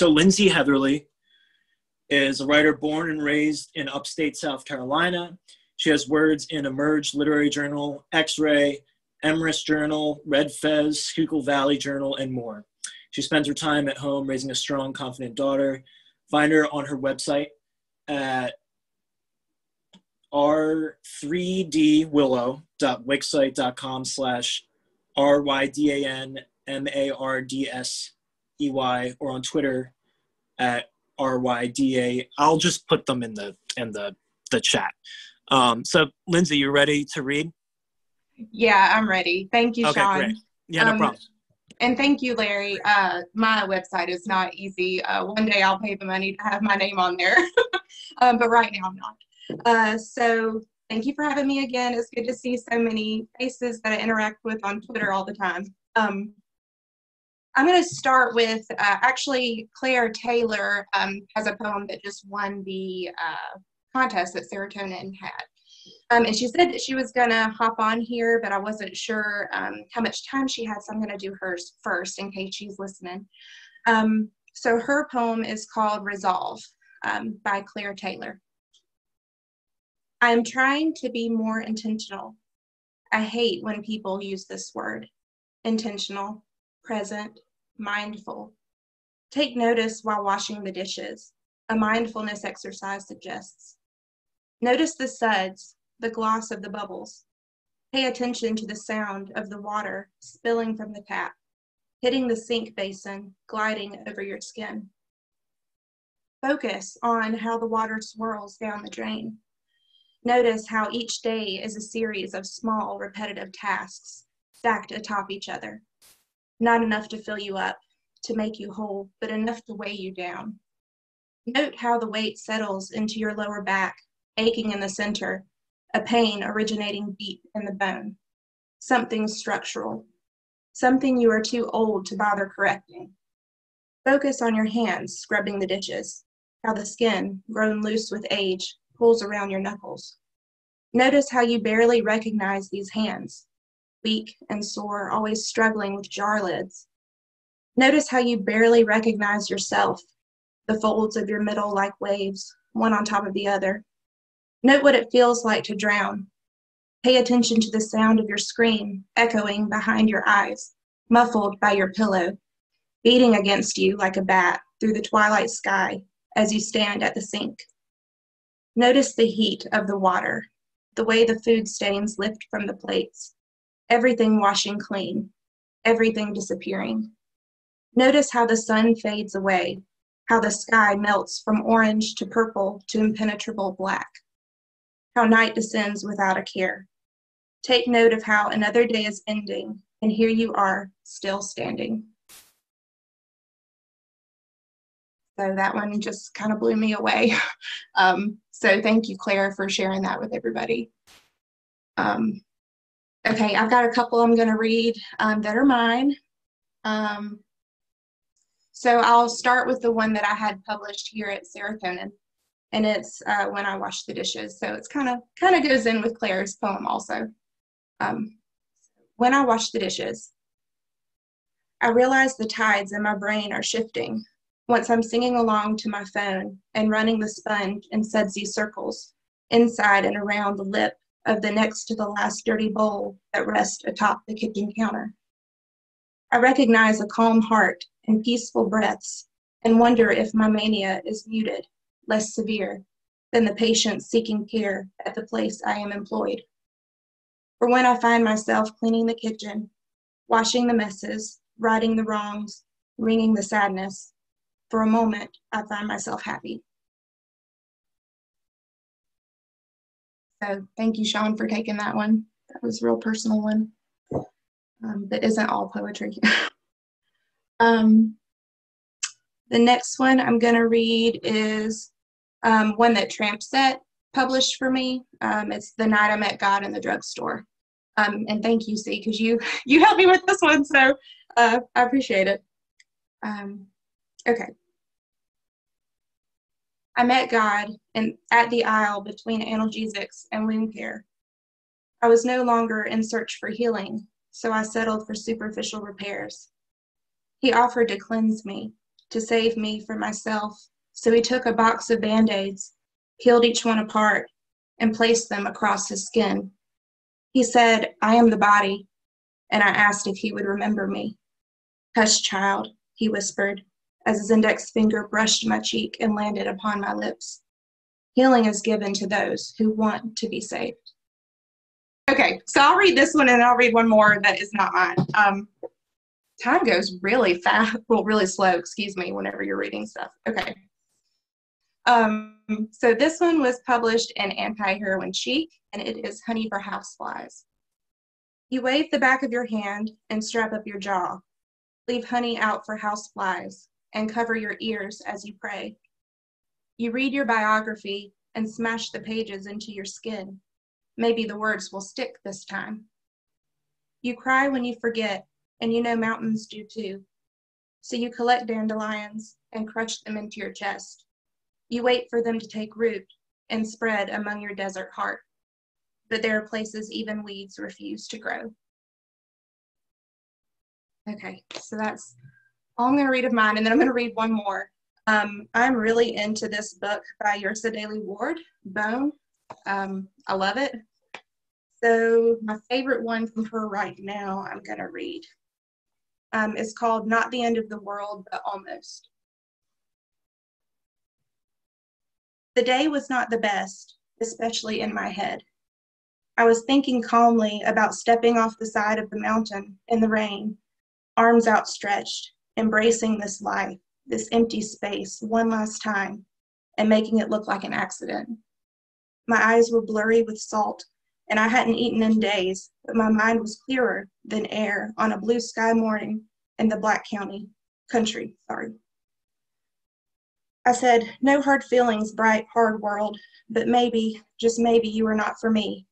So Lindsey Heatherly is a writer born and raised in upstate South Carolina. She has words in Emerge Literary Journal, X-Ray, Emrys Journal, Red Fez, Schuylkill Valley Journal, and more. She spends her time at home raising a strong, confident daughter. Find her on her website at r3dwillow.wixsite.com/rydanmardsey or on Twitter at ryda. I'll just put them in the chat. So Lindsey, you ready to read? Yeah, I'm ready. Thank you, Okay, Sean. great. Yeah, no problem. And thank you, Larry. My website is not easy. One day I'll pay the money to have my name on there, but right now I'm not. So thank you for having me again. It's good to see so many faces that I interact with on Twitter all the time. I'm going to start with, actually, Claire Taylor has a poem that just won the contest that Serotonin had. And she said that she was going to hop on here, but I wasn't sure how much time she had, so I'm going to do hers first in case she's listening. So her poem is called Resolve by Claire Taylor. I am trying to be more intentional. I hate when people use this word. Intentional, present, mindful. Take notice while washing the dishes. A mindfulness exercise suggests. Notice the suds, the gloss of the bubbles. Pay attention to the sound of the water spilling from the tap, hitting the sink basin, gliding over your skin. Focus on how the water swirls down the drain. Notice how each day is a series of small, repetitive tasks stacked atop each other. Not enough to fill you up, to make you whole, but enough to weigh you down. Note how the weight settles into your lower back, aching in the center, a pain originating deep in the bone. Something structural, something you are too old to bother correcting. Focus on your hands scrubbing the dishes, how the skin, grown loose with age, pulls around your knuckles. Notice how you barely recognize these hands, weak and sore, always struggling with jar lids. Notice how you barely recognize yourself, the folds of your middle like waves, one on top of the other. Note what it feels like to drown. Pay attention to the sound of your scream echoing behind your eyes, muffled by your pillow, beating against you like a bat through the twilight sky as you stand at the sink. Notice the heat of the water, the way the food stains lift from the plates, everything washing clean, everything disappearing. Notice how the sun fades away, how the sky melts from orange to purple to impenetrable black, how night descends without a care. Take note of how another day is ending, and here you are, still standing. So that one just kind of blew me away. So thank you, Claire, for sharing that with everybody. Okay, I've got a couple I'm going to read that are mine. So I'll start with the one that I had published here at Serotonin, and it's When I Wash the Dishes. So it's kind of goes in with Claire's poem also. When I wash the dishes, I realize the tides in my brain are shifting. Once I'm singing along to my phone and running the sponge in sudsy circles inside and around the lip of the next to the last dirty bowl that rests atop the kitchen counter. I recognize a calm heart and peaceful breaths and wonder if my mania is muted, less severe than the patient seeking care at the place I am employed. For when I find myself cleaning the kitchen, washing the messes, righting the wrongs, wringing the sadness, for a moment, I find myself happy. So thank you, Sean, for taking that one. That was a real personal one. That isn't all poetry. The next one I'm going to read is one that Trampset published for me. It's The Night I Met God in the Drugstore. And thank you, C, because you helped me with this one, so I appreciate it. Okay. I met God at the aisle between analgesics and wound care. I was no longer in search for healing, so I settled for superficial repairs. He offered to cleanse me, to save me from myself. So he took a box of Band-Aids, peeled each one apart, and placed them across his skin. He said, "I am the body," and I asked if he would remember me. "Hush, child," he whispered, as his index finger brushed my cheek and landed upon my lips. "Healing is given to those who want to be saved." Okay, so I'll read this one and I'll read one more that is not mine. Time goes really fast, well, really slow, excuse me, whenever you're reading stuff. Okay. So this one was published in Anti-Heroin Chic, and it is Honey for Houseflies. You wave the back of your hand and strap up your jaw. Leave honey out for houseflies and cover your ears as you pray. You read your biography and smash the pages into your skin. Maybe the words will stick this time. You cry when you forget, and you know mountains do too. So you collect dandelions and crush them into your chest. You wait for them to take root and spread among your desert heart. But there are places even weeds refuse to grow. Okay, so that's all I'm going to read of mine, and then I'm going to read one more. I'm really into this book by Yersa Daly Ward, Bone. I love it. So my favorite one from her right now I'm going to read. It's called Not the End of the World, but Almost. The day was not the best, especially in my head. I was thinking calmly about stepping off the side of the mountain in the rain, arms outstretched, embracing this life, this empty space one last time, and making it look like an accident. My eyes were blurry with salt, and I hadn't eaten in days, but my mind was clearer than air on a blue sky morning in the Black country. I said, "No hard feelings, bright, hard world, but maybe, just maybe, you are not for me.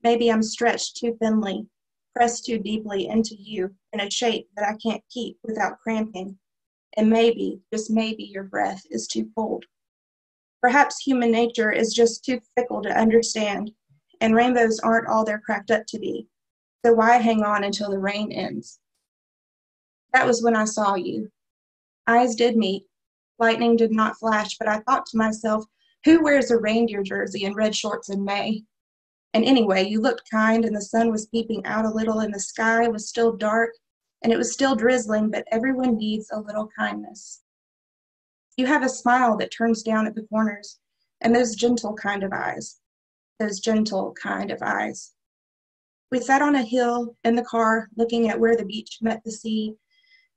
Maybe I'm stretched too thinly, pressed too deeply into you in a shape that I can't keep without cramping. And maybe, just maybe, your breath is too cold. Perhaps human nature is just too fickle to understand, and rainbows aren't all they're cracked up to be. So why hang on until the rain ends?" That was when I saw you. Eyes did meet. Lightning did not flash, but I thought to myself, who wears a reindeer jersey and red shorts in May? And anyway, you looked kind, and the sun was peeping out a little, and the sky was still dark, and it was still drizzling, but everyone needs a little kindness. You have a smile that turns down at the corners, and those gentle kind of eyes. Those gentle kind of eyes. We sat on a hill in the car, looking at where the beach met the sea,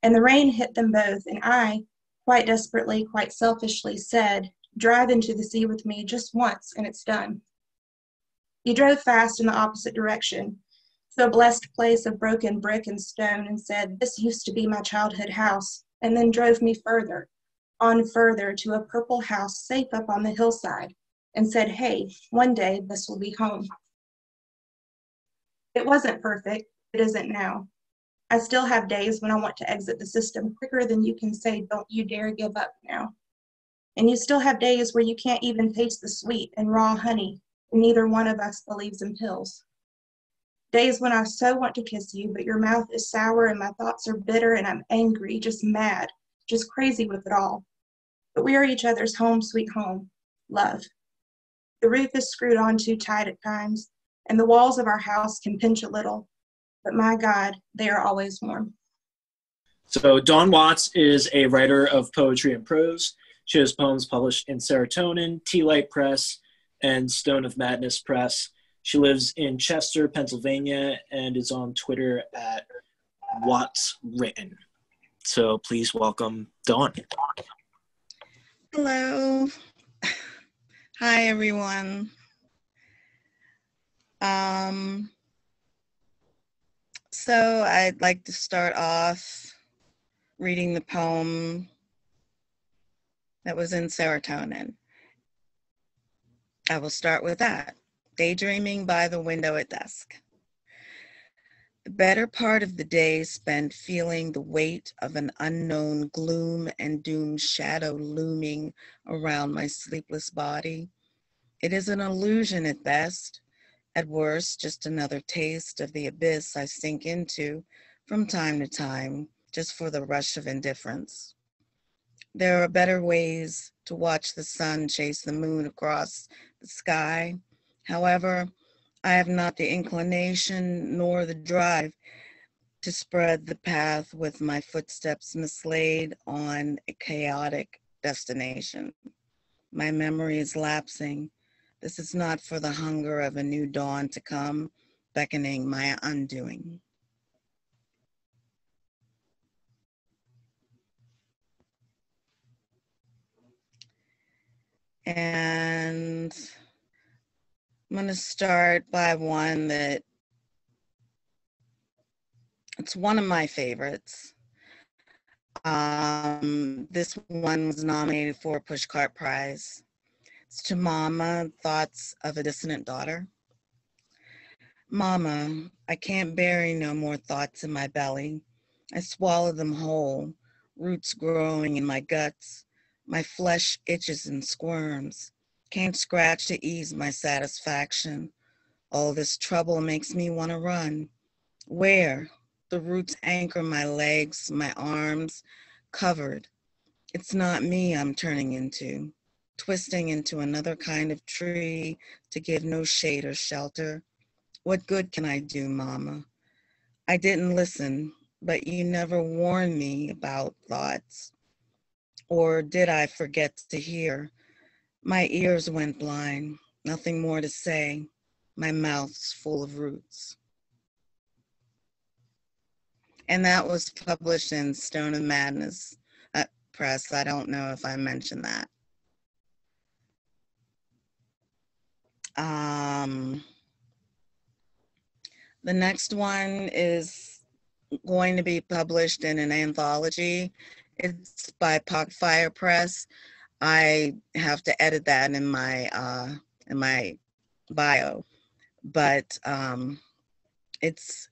and the rain hit them both, and I, quite desperately, quite selfishly, said, "Drive into the sea with me just once, and it's done." You drove fast in the opposite direction, to a blessed place of broken brick and stone, and said, "This used to be my childhood house," and then drove me further, on further, to a purple house safe up on the hillside, and said, "Hey, one day this will be home." It wasn't perfect. It isn't now. I still have days when I want to exit the system quicker than you can say, "Don't you dare give up now." And you still have days where you can't even taste the sweet and raw honey, and neither one of us believes in pills. Days when I so want to kiss you, but your mouth is sour and my thoughts are bitter and I'm angry, just mad, just crazy with it all. But we are each other's home, sweet home, love. The roof is screwed on too tight at times, and the walls of our house can pinch a little, but my God, they are always warm. So Dawn Watts is a writer of poetry and prose. She has poems published in Serotonin, Tea Light Press, and Stone of Madness Press. She lives in Chester, Pennsylvania, and is on Twitter at Watts Written. So please welcome Dawn. Hello. Hi, everyone. So I'd like to start off reading the poem that was in Serotonin. I will start with that. Daydreaming by the window at dusk. The better part of the day spent feeling the weight of an unknown gloom and doom shadow looming around my sleepless body. It is an illusion at best. At worst, just another taste of the abyss I sink into from time to time, just for the rush of indifference. There are better ways to watch the sun chase the moon across the sky. However, I have not the inclination nor the drive to spread the path with my footsteps mislaid on a chaotic destination. My memory is lapsing. This is not for the hunger of a new dawn to come, beckoning my undoing. And I'm going to start by one that it's one of my favorites. This one was nominated for a Pushcart Prize. It's to Mama, Thoughts of a Dissonant Daughter. Mama, I can't bury no more thoughts in my belly. I swallow them whole, roots growing in my guts. My flesh itches and squirms. Can't scratch to ease my satisfaction. All this trouble makes me want to run. Where? The roots anchor my legs, my arms, covered. It's not me I'm turning into, twisting into another kind of tree to give no shade or shelter. What good can I do, Mama? I didn't listen, but you never warned me about thoughts. Or did I forget to hear? My ears went blind, nothing more to say. My mouth's full of roots. And that was published in Stone of Madness Press. I don't know if I mentioned that. The next one is going to be published in an anthology. It's by Fire Press. I have to edit that in my bio, but it's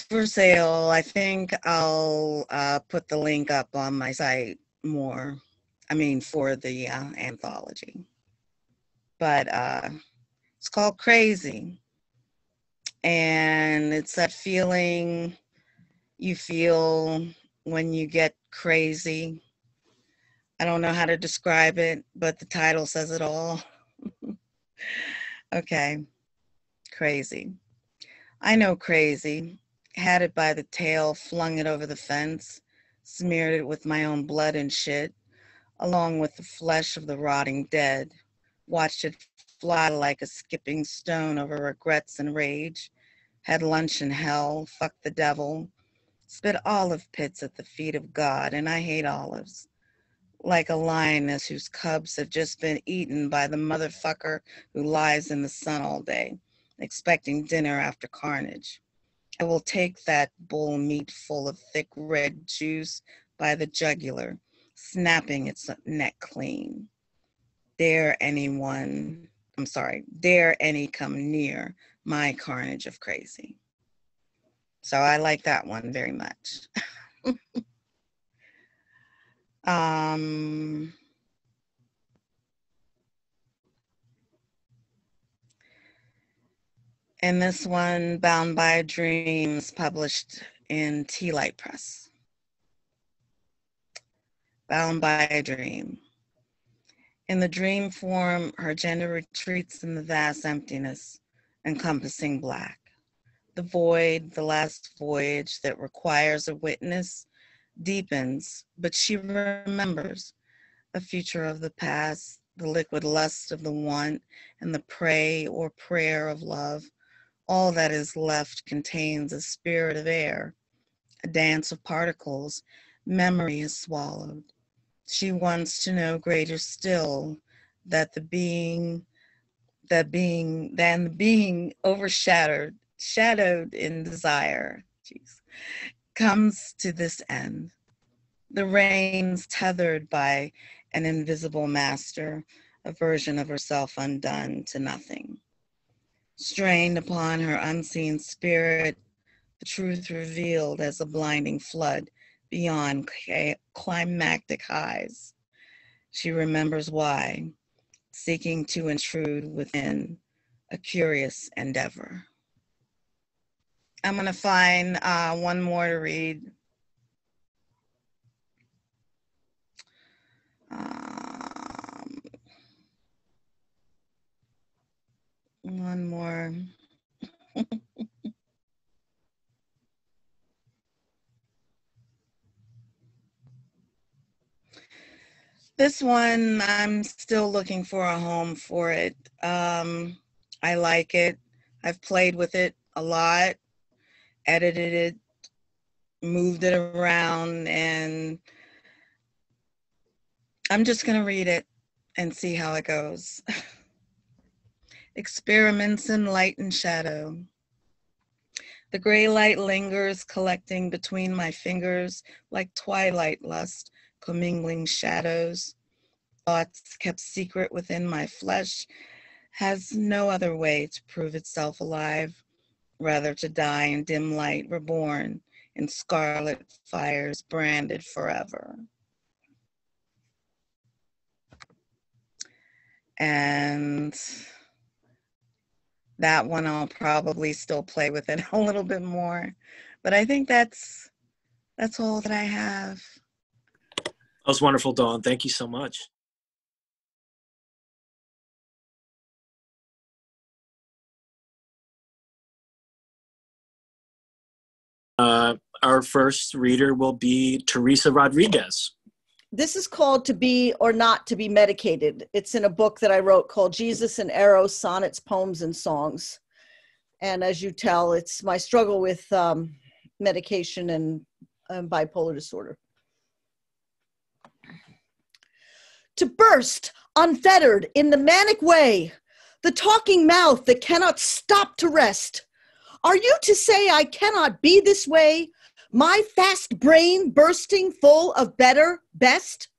for sale. I think I'll put the link up on my site more. For the anthology. But it's called Crazy. And it's that feeling you feel when you get crazy. I don't know how to describe it, but the title says it all. Okay, crazy. I know crazy. Had it by the tail, flung it over the fence, smeared it with my own blood and shit, along with the flesh of the rotting dead. Watched it fly like a skipping stone over regrets and rage. Had lunch in hell, fucked the devil, spit olive pits at the feet of God, and I hate olives. Like a lioness whose cubs have just been eaten by the motherfucker who lies in the sun all day, expecting dinner after carnage. I will take that bull meat full of thick red juice by the jugular, snapping its neck clean. Dare any come near my carnage of crazy. So I like that one very much. And this one, Bound by Dreams, published in Tea Light Press. Bound by a Dream. In the dream form, her gender retreats in the vast emptiness, encompassing black. The void, the last voyage that requires a witness, deepens, but she remembers a future of the past, the liquid lust of the want, and the prey or prayer of love. All that is left contains a spirit of air, a dance of particles memory is swallowed. She wants to know greater still that the being shadowed in desire, comes to this end. The reins tethered by an invisible master, a version of herself undone to nothing. Strained upon her unseen spirit, the truth revealed as a blinding flood beyond climactic highs. She remembers why, seeking to intrude within a curious endeavor. I'm going to find one more to read. One more. This one, I'm still looking for a home for it. I like it. I've played with it a lot, edited it, moved it around, and I'm just going to read it and see how it goes. Experiments in light and shadow. The gray light lingers, collecting between my fingers like twilight lust, commingling shadows. Thoughts kept secret within my flesh has no other way to prove itself alive, rather to die in dim light, reborn in scarlet fires, branded forever. And that one I'll probably still play with it a little bit more, but I think that's all that I have. That was wonderful, Dawn. Thank you so much. Our first reader will be Teresa Rodriguez. This is called To Be or Not to Be Medicated. It's in a book that I wrote called Jesus and Eros, Sonnets, Poems, and Songs. And as you tell, it's my struggle with medication and bipolar disorder. To burst, unfettered, in the manic way, the talking mouth that cannot stop to rest. Are you to say I cannot be this way? My fast brain bursting full of better, best?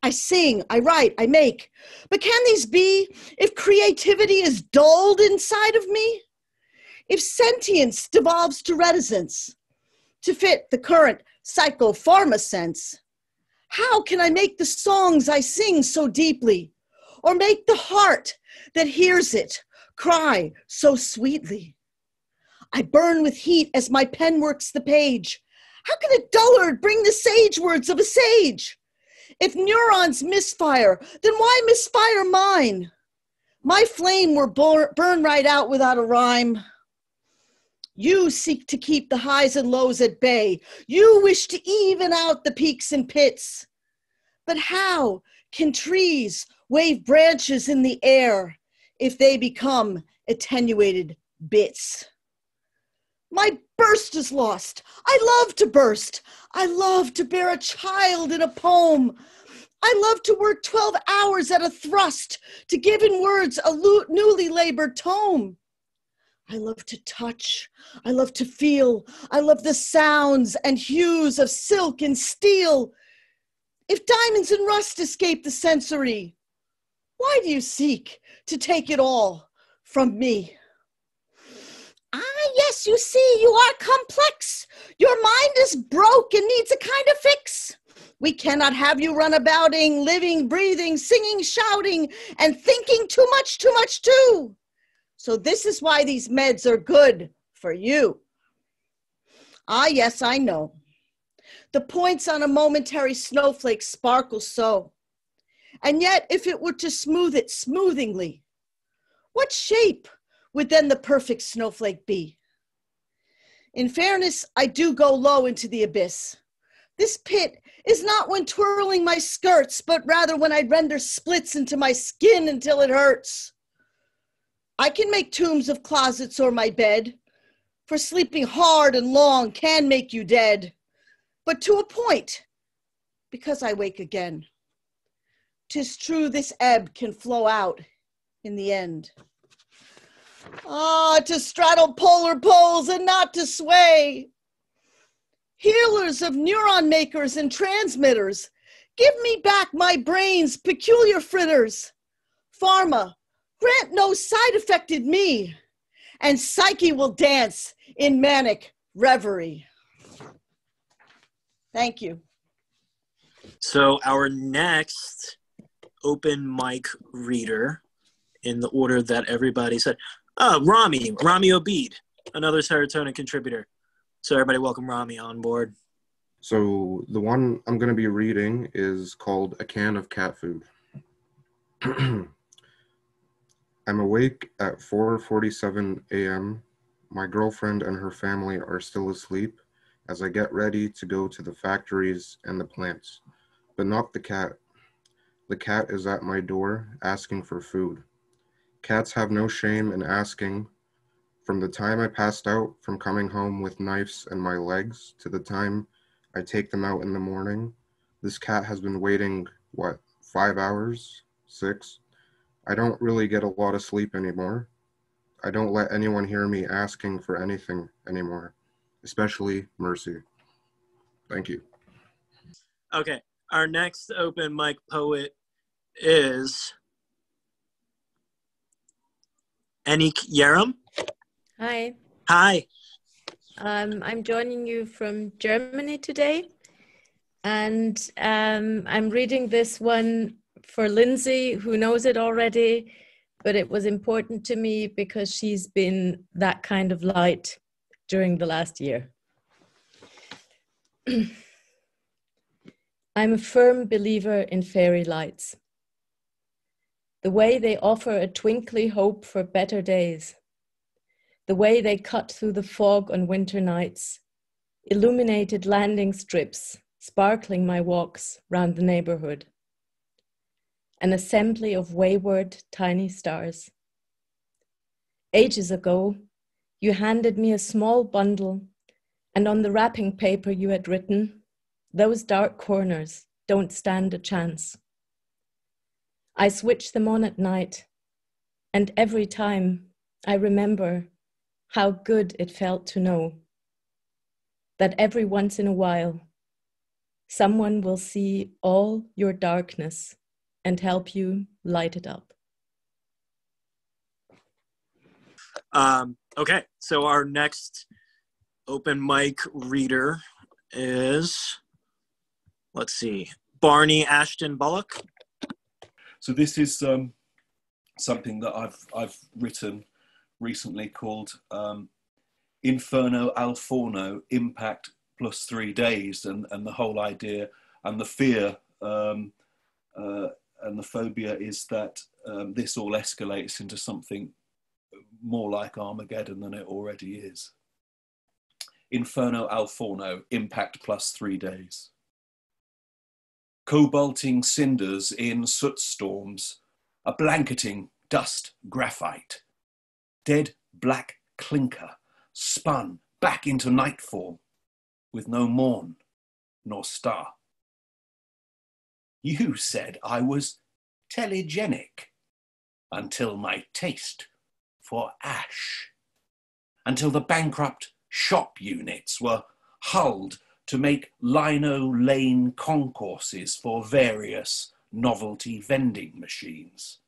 I sing, I write, I make. But can these be if creativity is dulled inside of me? If sentience devolves to reticence to fit the current psychopharma sense? How can I make the songs I sing so deeply, or make the heart that hears it cry so sweetly? I burn with heat as my pen works the page. How can a dullard bring the sage words of a sage? If neurons misfire, then why misfire mine? My flame will burn right out without a rhyme. You seek to keep the highs and lows at bay. You wish to even out the peaks and pits. But how can trees wave branches in the air if they become attenuated bits? My burst is lost. I love to burst. I love to bear a child in a poem. I love to work 12 hours at a thrust to give in words a newly labored tome. I love to touch. I love to feel. I love the sounds and hues of silk and steel. If diamonds and rust escape the sensory, why do you seek to take it all from me? Ah, yes, you see, you are complex. Your mind is broke and needs a kind of fix. We cannot have you run abouting, living, breathing, singing, shouting, and thinking too much too. So this is why these meds are good for you. Ah, yes, I know. The points on a momentary snowflake sparkle so. And yet, if it were to smooth it smoothingly, what shape would then the perfect snowflake be? In fairness, I do go low into the abyss. This pit is not when twirling my skirts, but rather when I render splits into my skin until it hurts. I can make tombs of closets or my bed, for sleeping hard and long can make you dead, but to a point, because I wake again. 'Tis true this ebb can flow out in the end. Ah, to straddle polar poles and not to sway. Healers of neuron makers and transmitters, give me back my brain's peculiar fritters. Pharma, grant no side-effected me, and psyche will dance in manic reverie. Thank you. So our next open mic reader, in the order that everybody said, Rami Obeid, another serotonin contributor. So everybody welcome Rami on board. So the one I'm going to be reading is called A Can of Cat Food. I'm awake at 4:47 a.m. My girlfriend and her family are still asleep as I get ready to go to the factories and the plants, but not the cat. The cat is at my door asking for food. Cats have no shame in asking. From the time I passed out from coming home with knives in my legs to the time I take them out in the morning, this cat has been waiting, 5 hours? 6? I don't really get a lot of sleep anymore. I don't let anyone hear me asking for anything anymore, especially Mercy. Thank you. Okay, our next open mic poet is Anik Yerim. Hi. Hi. I'm joining you from Germany today, and I'm reading this one for Lindsey, who knows it already, but it was important to me because she's been that kind of light during the last year. I'm a firm believer in fairy lights, the way they offer a twinkly hope for better days, the way they cut through the fog on winter nights, illuminated landing strips sparkling my walks round the neighborhood. An assembly of wayward, tiny stars. Ages ago, you handed me a small bundle, and on the wrapping paper you had written, "Those dark corners don't stand a chance." I switch them on at night, and every time I remember how good it felt to know that every once in a while, someone will see all your darkness and help you light it up. Okay, so our next open mic reader is, let's see, Barney Ashton Bullock. So this is something that I've written recently called Inferno al Forno, Impact plus 3 days, and the whole idea and the fear and the phobia is that this all escalates into something more like Armageddon than it already is. Inferno al Forno, Impact plus 3 days. Cobalting cinders in soot storms, a blanketing dust graphite, dead black clinker spun back into nightfall with no morn nor star. You said I was telegenic until my taste for ash, until the bankrupt shop units were hulled to make lino lane concourses for various novelty vending machines,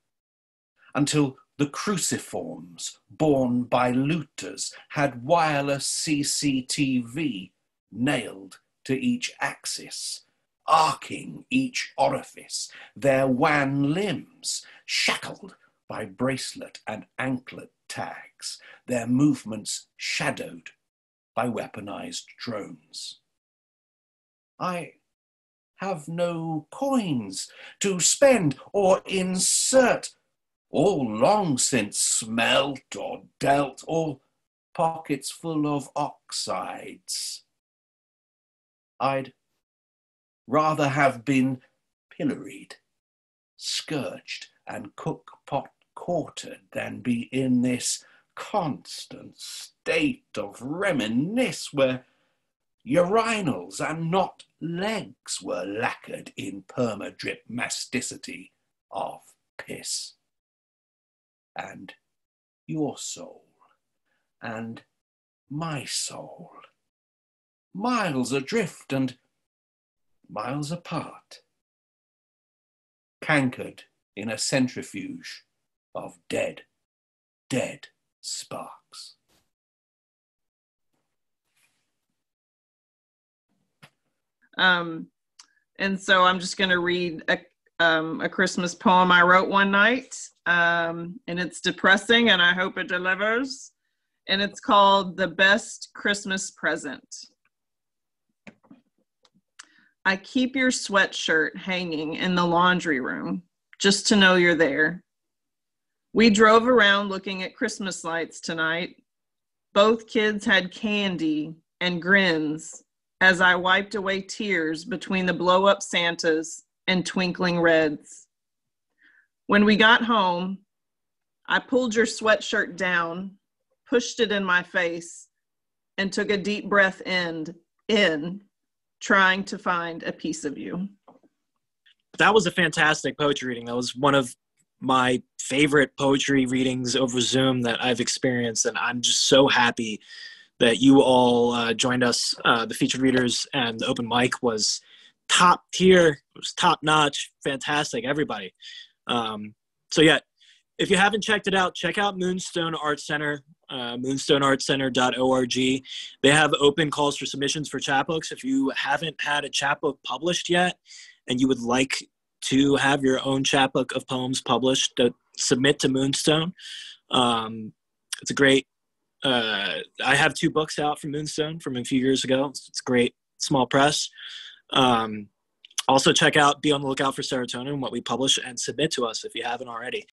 until the cruciforms borne by looters had wireless CCTV nailed to each axis, arcing each orifice, their wan limbs shackled by bracelet and anklet tags, their movements shadowed by weaponized drones. I have no coins to spend or insert, all long since smelt or dealt, all pockets full of oxides. I'd rather have been pilloried, scourged, and cook-pot quartered than be in this constant state of reminisce where urinals and not legs were lacquered in perma-drip masticity of piss. And your soul and my soul, miles adrift and miles apart, cankered in a centrifuge of dead sparks. And so I'm just going to read a Christmas poem I wrote one night, and it's depressing, and I hope it delivers. And it's called The Best Christmas Present. I keep your sweatshirt hanging in the laundry room just to know you're there. We drove around looking at Christmas lights tonight. Both kids had candy and grins as I wiped away tears between the blow-up Santas and twinkling reds. When we got home, I pulled your sweatshirt down, pushed it in my face, and took a deep breath in, trying to find a piece of you. That was a fantastic poetry reading. That was one of my favorite poetry readings over Zoom that I've experienced, and I'm just so happy that you all joined us. The featured readers and the open mic was top tier. It was top notch, fantastic, everybody. So yeah, if you haven't checked it out, check out Moonstone Art Center, moonstoneartcenter.org. They have open calls for submissions for chapbooks. If you haven't had a chapbook published yet and you would like to have your own chapbook of poems published, submit to Moonstone. It's a great, I have 2 books out from Moonstone from a few years ago. It's a great small press. Also check out, be on the lookout for Serotonin, what we publish, and submit to us if you haven't already.